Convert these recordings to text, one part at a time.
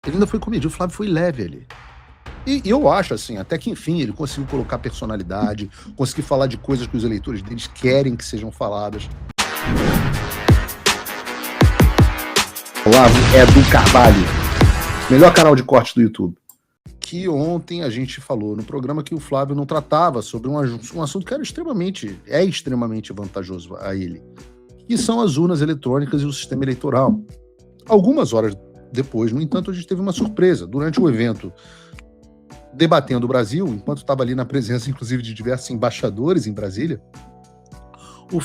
Ele ainda foi comedido, o Flávio foi leve ali. E eu acho, assim, até que enfim ele conseguiu colocar personalidade, conseguiu falar de coisas que os eleitores deles querem que sejam faladas. Olavo é do Carvalho, melhor canal de corte do YouTube. Que ontem a gente falou no programa que o Flávio não tratava sobre um assunto que era extremamente vantajoso a ele, que são as urnas eletrônicas e o sistema eleitoral. Algumas horas depois, no entanto, a gente teve uma surpresa. Durante o evento Debatendo o Brasil, enquanto estava ali na presença, inclusive, de diversos embaixadores em Brasília, o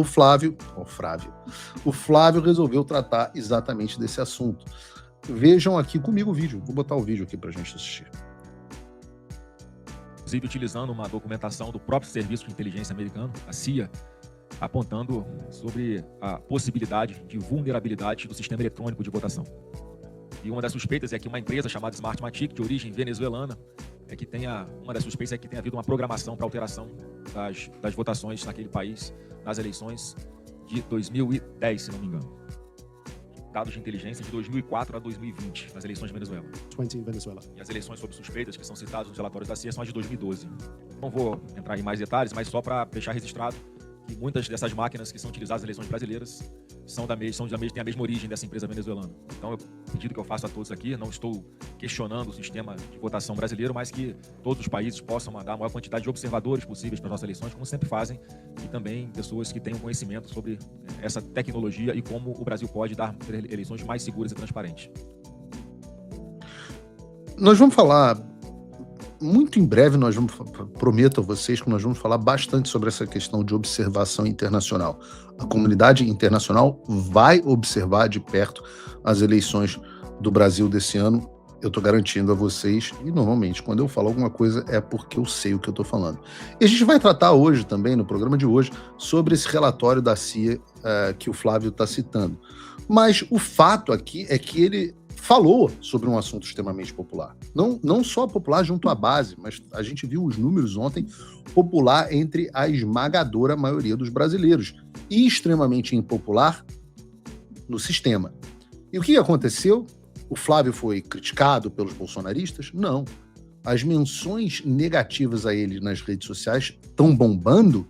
Flávio resolveu tratar exatamente desse assunto. Vejam aqui comigo o vídeo. Vou botar o vídeo aqui para a gente assistir. Inclusive utilizando uma documentação do próprio Serviço de Inteligência americano, a CIA, apontando sobre a possibilidade de vulnerabilidade do sistema eletrônico de votação. E uma das suspeitas é que uma empresa chamada Smartmatic, de origem venezuelana, uma das suspeitas é que tenha havido uma programação para alteração das votações naquele país, nas eleições de 2010, se não me engano. Dados de inteligência de 2004 a 2020, nas eleições de Venezuela. E as eleições sob suspeitas, que são citadas nos relatórios da CIA, são as de 2012. Não vou entrar em mais detalhes, mas só para deixar registrado que muitas dessas máquinas que são utilizadas nas eleições brasileiras têm a mesma origem dessa empresa venezuelana. Então, o pedido que eu faço a todos aqui, não estou questionando o sistema de votação brasileiro, mas que todos os países possam mandar a maior quantidade de observadores possíveis para as nossas eleições, como sempre fazem, e também pessoas que tenham conhecimento sobre essa tecnologia e como o Brasil pode dar eleições mais seguras e transparentes. Nós vamos falar muito em breve, prometo a vocês que nós vamos falar bastante sobre essa questão de observação internacional. A comunidade internacional vai observar de perto as eleições do Brasil desse ano. Eu estou garantindo a vocês, e normalmente quando eu falo alguma coisa é porque eu sei o que eu estou falando. E a gente vai tratar hoje também, no programa de hoje, sobre esse relatório da CIA que o Flávio está citando. Mas o fato aqui é que ele falou sobre um assunto extremamente popular. Não só popular junto à base, mas a gente viu os números ontem, popular entre a esmagadora maioria dos brasileiros e extremamente impopular no sistema. E o que aconteceu? O Flávio foi criticado pelos bolsonaristas? Não. As menções negativas a ele nas redes sociais estão bombando?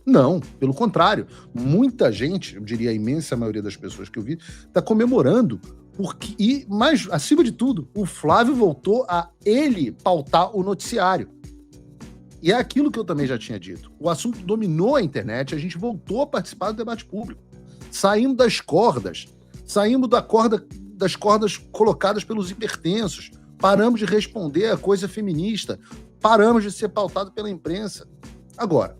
Não, pelo contrário. Muita gente, eu diria a imensa maioria das pessoas que eu vi, está comemorando. Mas, acima de tudo, o Flávio voltou a ele pautar o noticiário. E é aquilo que eu também já tinha dito. O assunto dominou a internet, a gente voltou a participar do debate público. Saímos das cordas colocadas pelos hipertensos. Paramos de responder a coisa feminista. Paramos de ser pautado pela imprensa. Agora,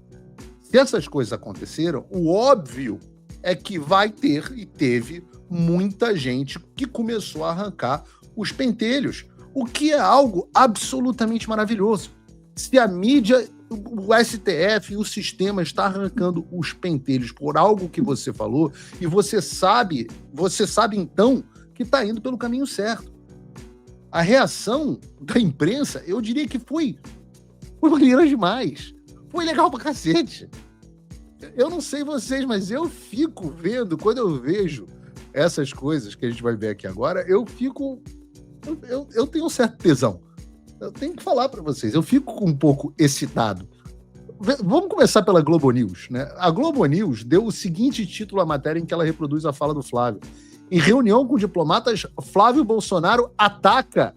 se essas coisas aconteceram, o óbvio é que vai ter e teve muita gente que começou a arrancar os pentelhos, o que é algo absolutamente maravilhoso. Se a mídia, o STF e o sistema está arrancando os pentelhos por algo que você falou, e você sabe então que está indo pelo caminho certo. A reação da imprensa, eu diria que foi maneira demais. Foi legal pra cacete. Eu não sei vocês, mas eu fico vendo, quando eu vejo essas coisas que a gente vai ver aqui agora, eu tenho um certo tesão. Eu tenho que falar para vocês, eu fico um pouco excitado. Vamos começar pela Globo News, né? A Globo News deu o seguinte título à matéria em que ela reproduz a fala do Flávio. Em reunião com diplomatas, Flávio Bolsonaro ataca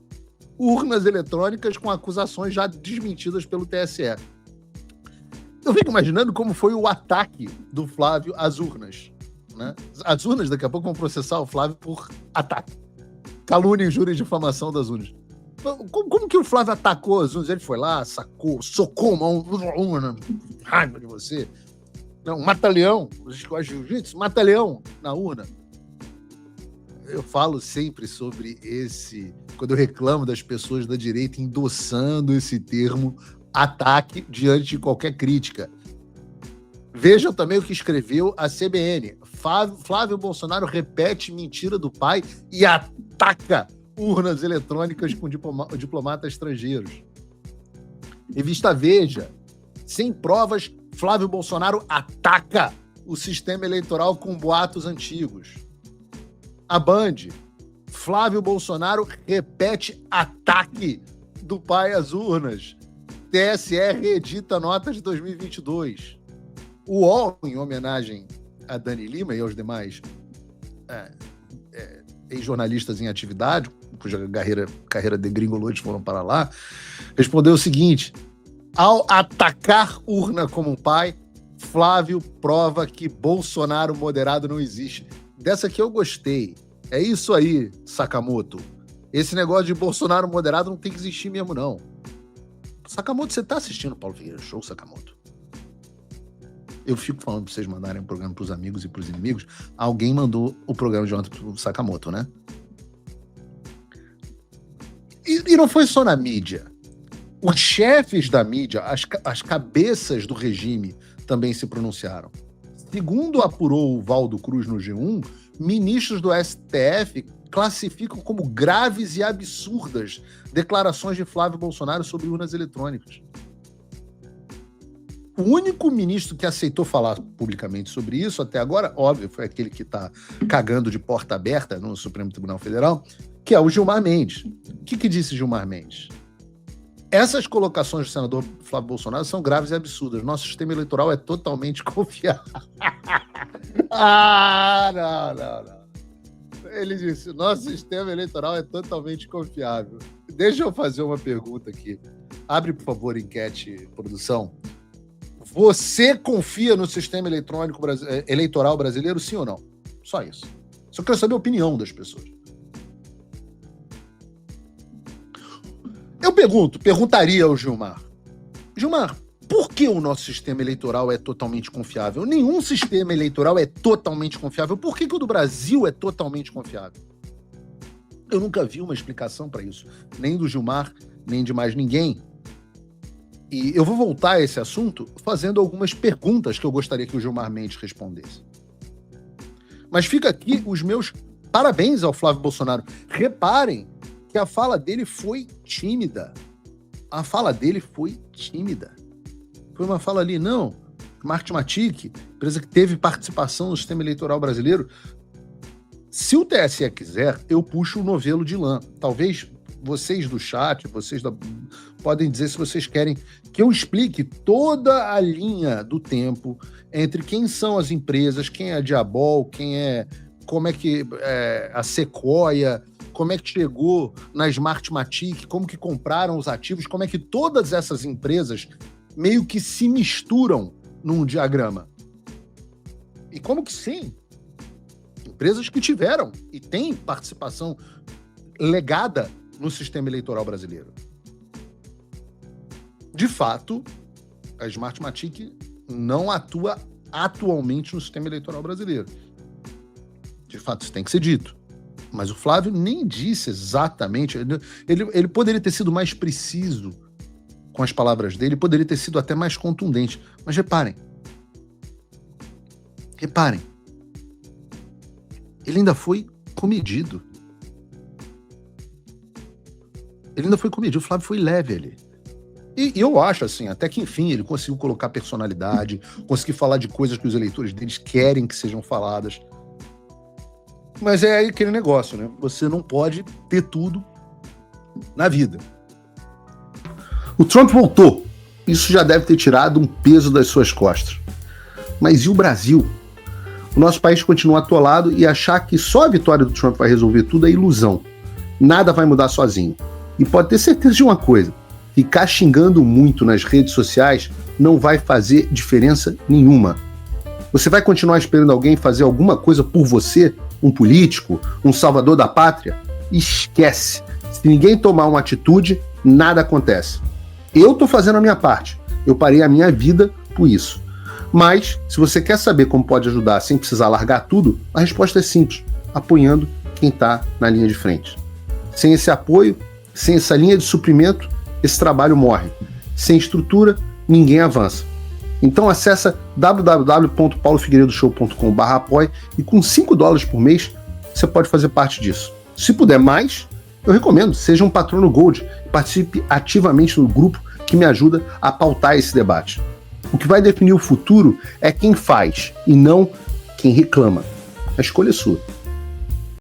urnas eletrônicas com acusações já desmentidas pelo TSE. Eu fico imaginando como foi o ataque do Flávio às urnas, né? As urnas daqui a pouco vão processar o Flávio por ataque. Calúnia, injúria e difamação das urnas. Como que o Flávio atacou as urnas? Ele foi lá, socou uma urna, raiva de você. Não, mata-leão, jiu-jitsu, mata-leão na urna. Eu falo sempre sobre quando eu reclamo das pessoas da direita endossando esse termo ataque diante de qualquer crítica. Vejam também o que escreveu a CBN. Flávio Bolsonaro repete mentira do pai e ataca urnas eletrônicas com diplomatas estrangeiros. Revista Veja. Sem provas, Flávio Bolsonaro ataca o sistema eleitoral com boatos antigos. A Band. Flávio Bolsonaro repete ataque do pai às urnas. TSE reedita nota de 2022. O UOL, em homenagem a Dani Lima e aos demais ex-jornalistas em atividade, cuja carreira degringolou e foram para lá, respondeu o seguinte: ao atacar urna como um pai, Flávio prova que Bolsonaro moderado não existe. Dessa aqui eu gostei. É isso aí, Sakamoto. Esse negócio de Bolsonaro moderado não tem que existir mesmo, não. Sakamoto, você tá assistindo o Paulo Figueiredo Show, Sakamoto? Eu fico falando pra vocês mandarem o programa pros amigos e pros inimigos. Alguém mandou o programa de ontem pro Sakamoto, né? E não foi só na mídia. Os chefes da mídia, as cabeças do regime também se pronunciaram. Segundo apurou o Valdo Cruz no G1, ministros do STF classificam como graves e absurdas declarações de Flávio Bolsonaro sobre urnas eletrônicas. O único ministro que aceitou falar publicamente sobre isso até agora, óbvio, foi aquele que está cagando de porta aberta no Supremo Tribunal Federal, que é o Gilmar Mendes. O que disse Gilmar Mendes? Essas colocações do senador Flávio Bolsonaro são graves e absurdas. Nosso sistema eleitoral é totalmente confiável. Não. Ele disse, nosso sistema eleitoral é totalmente confiável. Deixa eu fazer uma pergunta aqui. Abre, por favor, enquete, produção. Você confia no sistema eleitoral brasileiro, sim ou não? Só isso. Só quero saber a opinião das pessoas. Eu perguntaria ao Gilmar. Gilmar, por que o nosso sistema eleitoral é totalmente confiável? Nenhum sistema eleitoral é totalmente confiável. Por que o do Brasil é totalmente confiável? Eu nunca vi uma explicação para isso. Nem do Gilmar, nem de mais ninguém. E eu vou voltar a esse assunto fazendo algumas perguntas que eu gostaria que o Gilmar Mendes respondesse. Mas fica aqui os meus parabéns ao Flávio Bolsonaro. Reparem que a fala dele foi tímida. Foi uma fala ali, não. Smartmatic, empresa que teve participação no sistema eleitoral brasileiro. Se o TSE quiser, eu puxo o novelo de lã. Talvez vocês do chat, podem dizer se vocês querem que eu explique toda a linha do tempo entre quem são as empresas, quem é a Diabol, como é que a Sequoia, como é que chegou na Smartmatic, como que compraram os ativos, como é que todas essas empresas meio que se misturam num diagrama. E como que sim, empresas que tiveram e têm participação legada no sistema eleitoral brasileiro. De fato, a Smartmatic não atua atualmente no sistema eleitoral brasileiro. De fato, isso tem que ser dito. Mas o Flávio nem disse exatamente. Ele poderia ter sido mais preciso com as palavras dele, poderia ter sido até mais contundente. Mas reparem. Ele ainda foi comedido. O Flávio foi leve ali. E eu acho, assim, até que enfim ele conseguiu colocar personalidade, conseguiu falar de coisas que os eleitores deles querem que sejam faladas. Mas é aí aquele negócio, né? Você não pode ter tudo na vida. O Trump voltou. Isso já deve ter tirado um peso das suas costas. Mas e o Brasil? O nosso país continua atolado e achar que só a vitória do Trump vai resolver tudo é ilusão. Nada vai mudar sozinho. E pode ter certeza de uma coisa: ficar xingando muito nas redes sociais não vai fazer diferença nenhuma. Você vai continuar esperando alguém fazer alguma coisa por você? Um político? Um salvador da pátria? Esquece. Se ninguém tomar uma atitude, nada acontece. Eu tô fazendo a minha parte. Eu parei a minha vida por isso. Mas, se você quer saber como pode ajudar sem precisar largar tudo, a resposta é simples: apoiando quem está na linha de frente. Sem esse apoio, sem essa linha de suprimento, esse trabalho morre. Sem estrutura, ninguém avança. Então acessa www.paulofigueiredoshow.com/apoie e com $5 por mês você pode fazer parte disso. Se puder mais, eu recomendo, seja um patrono Gold e participe ativamente no grupo que me ajuda a pautar esse debate. O que vai definir o futuro é quem faz e não quem reclama. A escolha é sua.